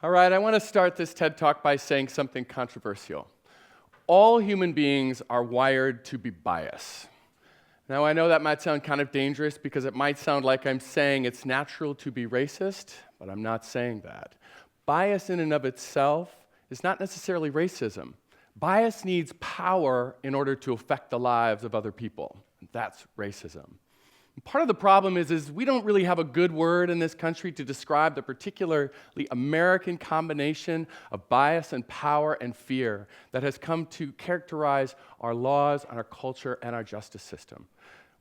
All right, I want to start this TED Talk by saying something controversial. All human beings are wired to be biased. Now, I know that might sound kind of dangerous because it might sound like I'm saying it's natural to be racist, but I'm not saying that. Bias in and of itself is not necessarily racism. Bias needs power in order to affect the lives of other people. That's racism. Part of the problem is we don't really have a good word in this country to describe the particularly American combination of bias and power and fear that has come to characterize our laws and our culture and our justice system.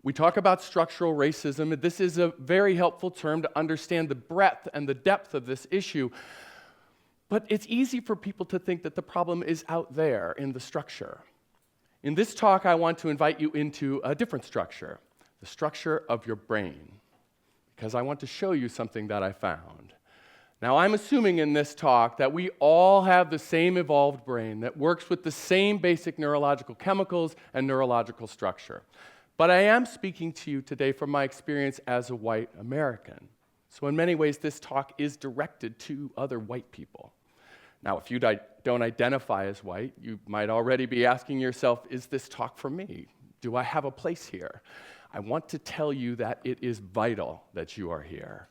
We talk about structural racism, and this is a very helpful term to understand the breadth and the depth of this issue. But it's easy for people to think that the problem is out there in the structure. In this talk, I want to invite you into a different structure. The structure of your brain, because I want to show you something that I found. Now, I'm assuming in this talk that we all have the same evolved brain that works with the same basic neurological chemicals and neurological structure. But I am speaking to you today from my experience as a white American. So in many ways, this talk is directed to other white people. Now, if you don't identify as white, you might already be asking yourself, is this talk for me? Do I have a place here? I want to tell you that it is vital that you are here.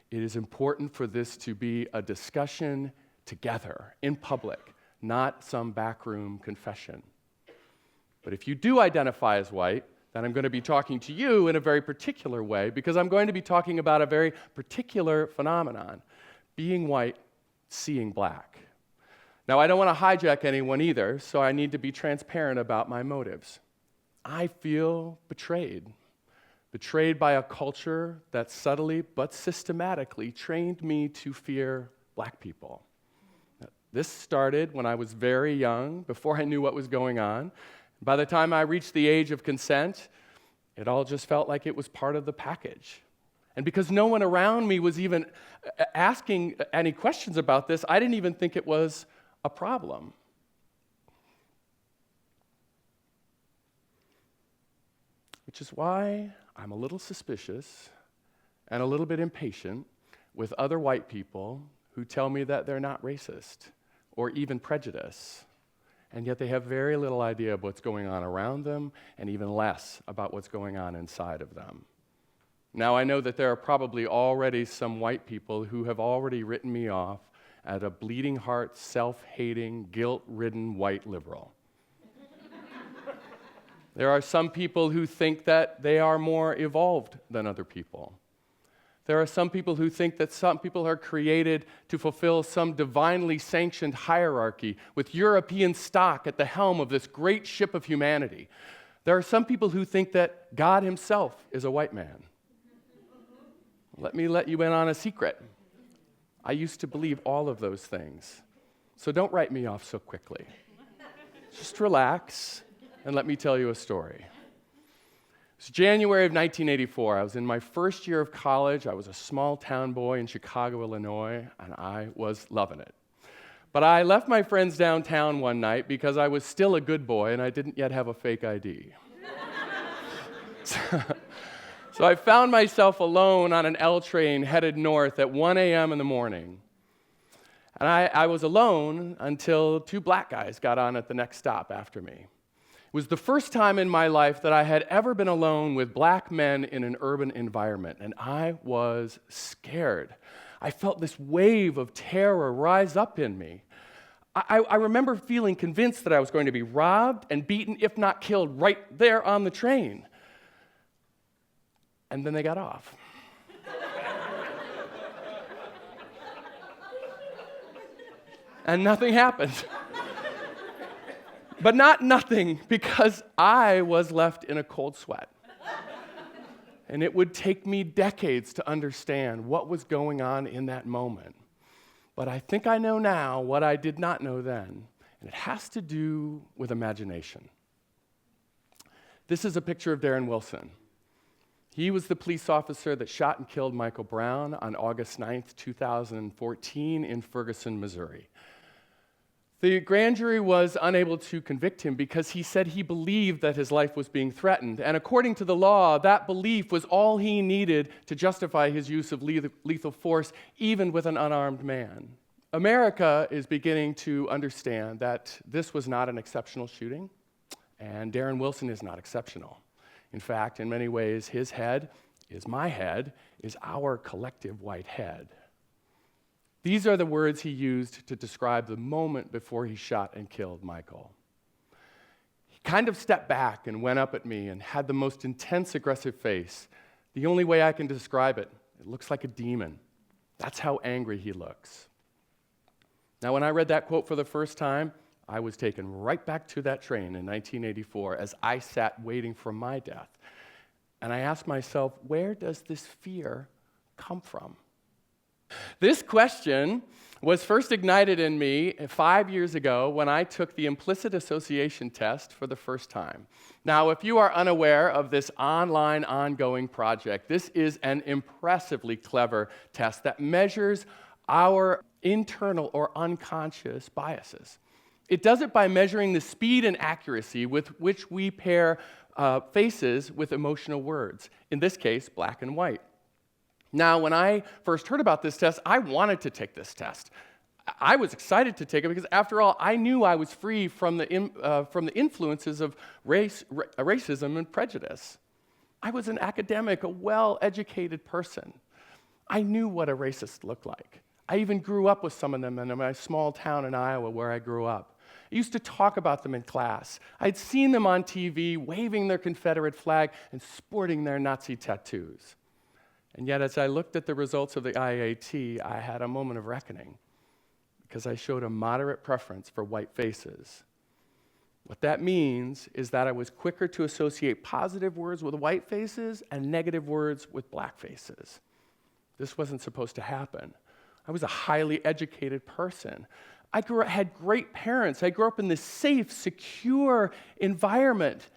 It is important for this to be a discussion together, in public, not some backroom confession. But if you do identify as white, then I'm going to be talking to you in a very particular way, because I'm going to be talking about a very particular phenomenon, being white, seeing black. Now, I don't want to hijack anyone either, so I need to be transparent about my motives. I feel betrayed by a culture that subtly but systematically trained me to fear black people. This started when I was very young, before I knew what was going on. By the time I reached the age of consent, it all just felt like it was part of the package. And because no one around me was even asking any questions about this, I didn't even think it was a problem. Which is why I'm a little suspicious and a little bit impatient with other white people who tell me that they're not racist or even prejudiced, and yet they have very little idea of what's going on around them and even less about what's going on inside of them. Now, I know that there are probably already some white people who have already written me off as a bleeding heart, self-hating, guilt-ridden white liberal. There are some people who think that they are more evolved than other people. There are some people who think that some people are created to fulfill some divinely sanctioned hierarchy with European stock at the helm of this great ship of humanity. There are some people who think that God himself is a white man. Let me let you in on a secret. I used to believe all of those things. So don't write me off so quickly. Just relax. And let me tell you a story. It's January of 1984. I was in my first year of college. I was a small town boy in Chicago, Illinois, and I was loving it. But I left my friends downtown one night because I was still a good boy and I didn't yet have a fake ID. So I found myself alone on an L train headed north at 1 a.m. in the morning. And I was alone until two black guys got on at the next stop after me. It was the first time in my life that I had ever been alone with black men in an urban environment, and I was scared. I felt this wave of terror rise up in me. I remember feeling convinced that I was going to be robbed and beaten, if not killed, right there on the train. And then they got off. And nothing happened. But not nothing, because I was left in a cold sweat. And it would take me decades to understand what was going on in that moment. But I think I know now what I did not know then, and it has to do with imagination. This is a picture of Darren Wilson. He was the police officer that shot and killed Michael Brown on August 9th, 2014 in Ferguson, Missouri. The grand jury was unable to convict him because he said he believed that his life was being threatened. And according to the law, that belief was all he needed to justify his use of lethal force, even with an unarmed man. America is beginning to understand that this was not an exceptional shooting, and Darren Wilson is not exceptional. In fact, in many ways, his head is my head, is our collective white head. These are the words he used to describe the moment before he shot and killed Michael. He kind of stepped back and went up at me and had the most intense, aggressive face. The only way I can describe it, it looks like a demon. That's how angry he looks. Now, when I read that quote for the first time, I was taken right back to that train in 1984 as I sat waiting for my death. And I asked myself, where does this fear come from? This question was first ignited in me 5 years ago when I took the implicit association test for the first time. Now, if you are unaware of this online ongoing project, this is an impressively clever test that measures our internal or unconscious biases. It does it by measuring the speed and accuracy with which we pair faces with emotional words, in this case, black and white. Now, when I first heard about this test, I wanted to take this test. I was excited to take it because, after all, I knew I was free from the influences of racism and prejudice. I was an academic, a well-educated person. I knew what a racist looked like. I even grew up with some of them in my small town in Iowa where I grew up. I used to talk about them in class. I'd seen them on TV waving their Confederate flag and sporting their Nazi tattoos. And yet, as I looked at the results of the IAT, I had a moment of reckoning because I showed a moderate preference for white faces. What that means is that I was quicker to associate positive words with white faces and negative words with black faces. This wasn't supposed to happen. I was a highly educated person. I had great parents. I grew up in this safe, secure environment.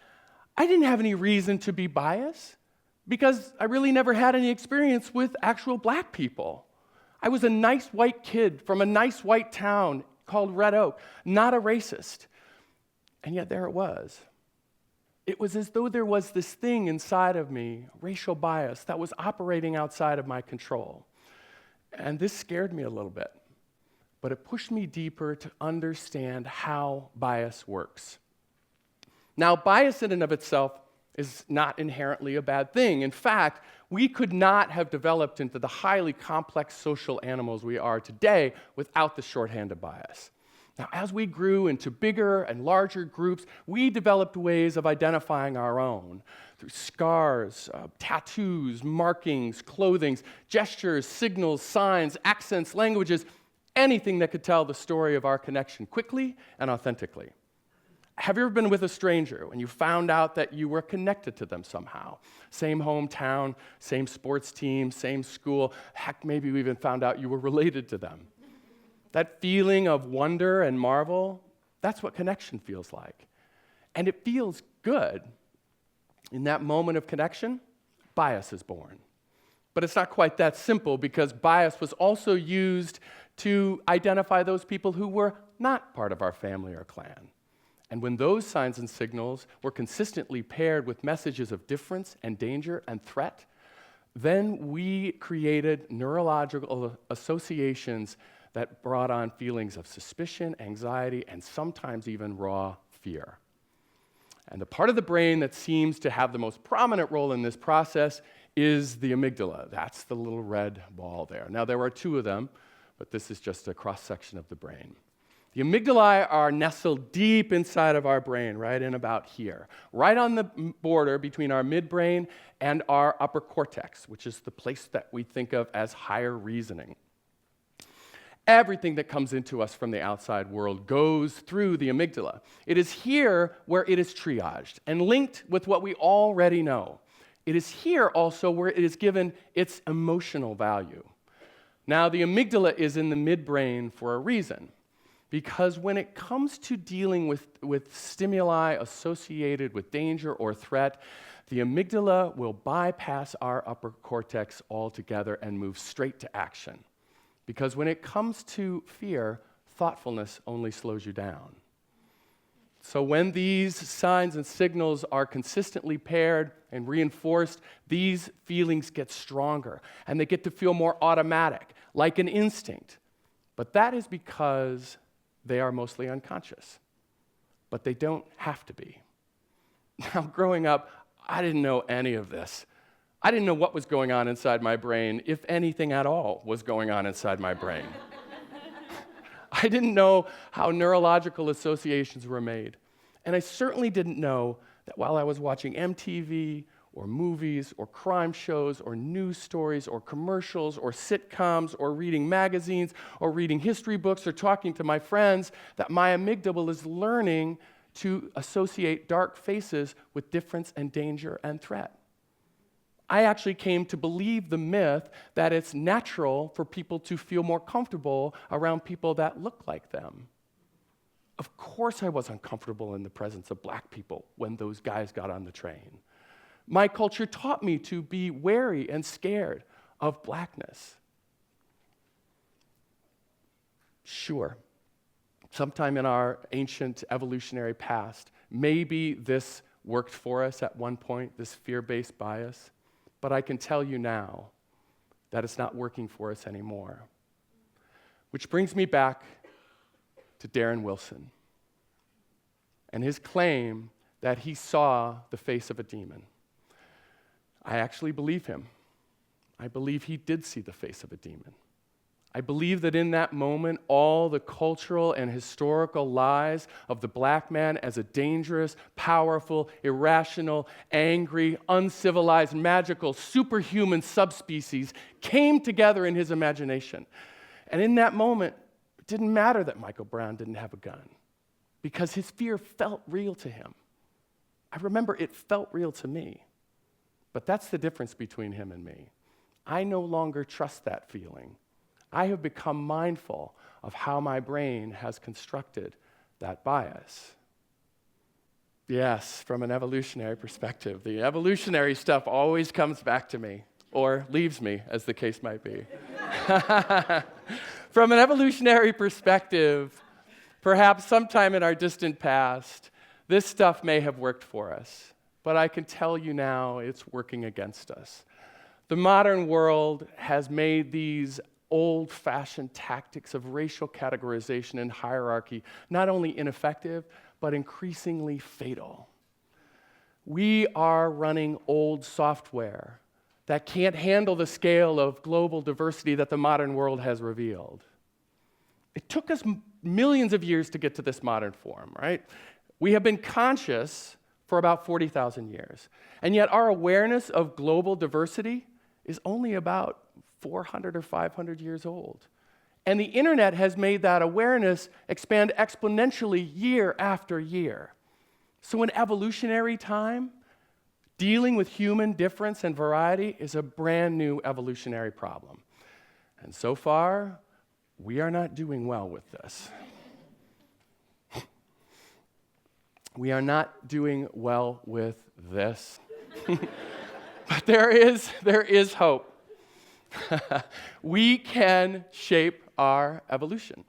I didn't have any reason to be biased because I really never had any experience with actual black people. I was a nice white kid from a nice white town called Red Oak, not a racist. And yet there it was. It was as though there was this thing inside of me, racial bias, that was operating outside of my control. And this scared me a little bit, but it pushed me deeper to understand how bias works. Now, bias in and of itself is not inherently a bad thing. In fact, we could not have developed into the highly complex social animals we are today without the shorthand of bias. Now, as we grew into bigger and larger groups, we developed ways of identifying our own through scars, tattoos, markings, clothing, gestures, signals, signs, accents, languages, anything that could tell the story of our connection quickly and authentically. Have you ever been with a stranger and you found out that you were connected to them somehow? Same hometown, same sports team, same school. Heck, maybe you even found out you were related to them. That feeling of wonder and marvel, that's what connection feels like. And it feels good. In that moment of connection, bias is born. But it's not quite that simple because bias was also used to identify those people who were not part of our family or clan. And when those signs and signals were consistently paired with messages of difference and danger and threat, then we created neurological associations that brought on feelings of suspicion, anxiety, and sometimes even raw fear. And the part of the brain that seems to have the most prominent role in this process is the amygdala. That's the little red ball there. Now, there are two of them, but this is just a cross-section of the brain. The amygdala are nestled deep inside of our brain, right in about here, right on the border between our midbrain and our upper cortex, which is the place that we think of as higher reasoning. Everything that comes into us from the outside world goes through the amygdala. It is here where it is triaged and linked with what we already know. It is here also where it is given its emotional value. Now, the amygdala is in the midbrain for a reason, because when it comes to dealing with stimuli associated with danger or threat, the amygdala will bypass our upper cortex altogether and move straight to action. Because when it comes to fear, thoughtfulness only slows you down. So when these signs and signals are consistently paired and reinforced, these feelings get stronger, and they get to feel more automatic, like an instinct. But that is because they are mostly unconscious. But they don't have to be. Now, growing up, I didn't know any of this. I didn't know what was going on inside my brain, if anything at all was going on inside my brain. I didn't know how neurological associations were made. And I certainly didn't know that while I was watching MTV or movies or crime shows or news stories or commercials or sitcoms or reading magazines or reading history books or talking to my friends, that my amygdala is learning to associate dark faces with difference and danger and threat. I actually came to believe the myth that it's natural for people to feel more comfortable around people that look like them. Of course I was uncomfortable in the presence of black people when those guys got on the train. My culture taught me to be wary and scared of blackness. Sure, sometime in our ancient evolutionary past, maybe this worked for us at one point, this fear-based bias. But I can tell you now that it's not working for us anymore. Which brings me back to Darren Wilson and his claim that he saw the face of a demon. I actually believe him. I believe he did see the face of a demon. I believe that in that moment, all the cultural and historical lies of the black man as a dangerous, powerful, irrational, angry, uncivilized, magical, superhuman subspecies came together in his imagination. And in that moment, it didn't matter that Michael Brown didn't have a gun, because his fear felt real to him. I remember it felt real to me. But that's the difference between him and me. I no longer trust that feeling. I have become mindful of how my brain has constructed that bias. Yes, from an evolutionary perspective, the evolutionary stuff always comes back to me, or leaves me, as the case might be. From an evolutionary perspective, perhaps sometime in our distant past, this stuff may have worked for us, but I can tell you now it's working against us. The modern world has made these old-fashioned tactics of racial categorization and hierarchy not only ineffective, but increasingly fatal. We are running old software that can't handle the scale of global diversity that the modern world has revealed. It took us millions of years to get to this modern form, right? We have been conscious for about 40,000 years, and yet our awareness of global diversity is only about 400 or 500 years old. And the internet has made that awareness expand exponentially year after year. So in evolutionary time, dealing with human difference and variety is a brand new evolutionary problem. And so far, we are not doing well with this. We are not doing well with this. But there is hope. We can shape our evolution.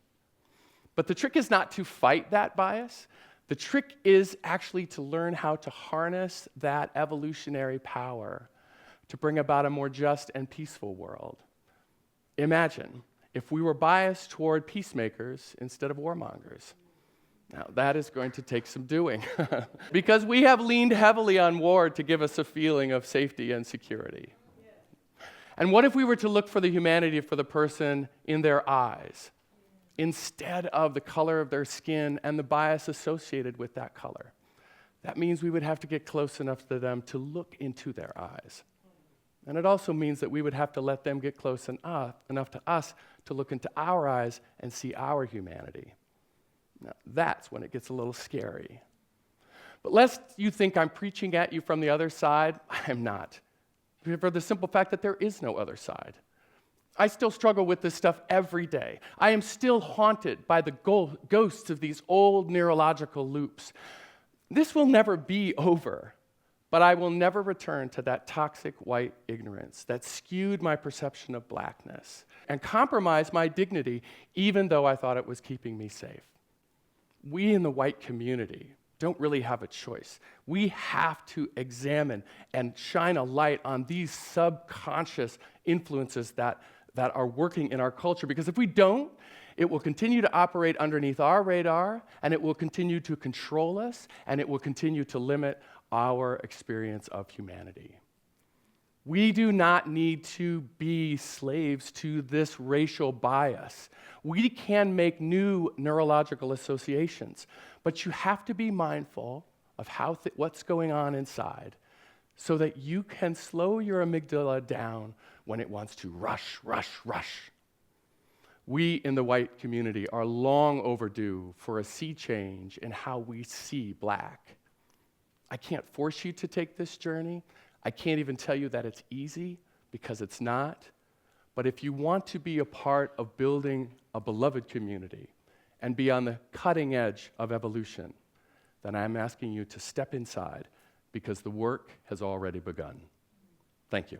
But the trick is not to fight that bias. The trick is actually to learn how to harness that evolutionary power to bring about a more just and peaceful world. Imagine if we were biased toward peacemakers instead of warmongers. Now, that is going to take some doing because we have leaned heavily on war to give us a feeling of safety and security. And what if we were to look for the humanity for the person in their eyes instead of the color of their skin and the bias associated with that color? That means we would have to get close enough to them to look into their eyes. And it also means that we would have to let them get close enough to us to look into our eyes and see our humanity. Now, that's when it gets a little scary. But lest you think I'm preaching at you from the other side, I'm not. For the simple fact that there is no other side. I still struggle with this stuff every day. I am still haunted by the ghosts of these old neurological loops. This will never be over, but I will never return to that toxic white ignorance that skewed my perception of blackness and compromised my dignity, even though I thought it was keeping me safe. We in the white community don't really have a choice. We have to examine and shine a light on these subconscious influences that that are working in our culture, because if we don't, it will continue to operate underneath our radar, and it will continue to control us, and it will continue to limit our experience of humanity. We do not need to be slaves to this racial bias. We can make new neurological associations, but you have to be mindful of what's going on inside so that you can slow your amygdala down when it wants to rush, rush, rush. We in the white community are long overdue for a sea change in how we see black. I can't force you to take this journey. I can't even tell you that it's easy, because it's not. But if you want to be a part of building a beloved community and be on the cutting edge of evolution, then I'm asking you to step inside, because the work has already begun. Thank you.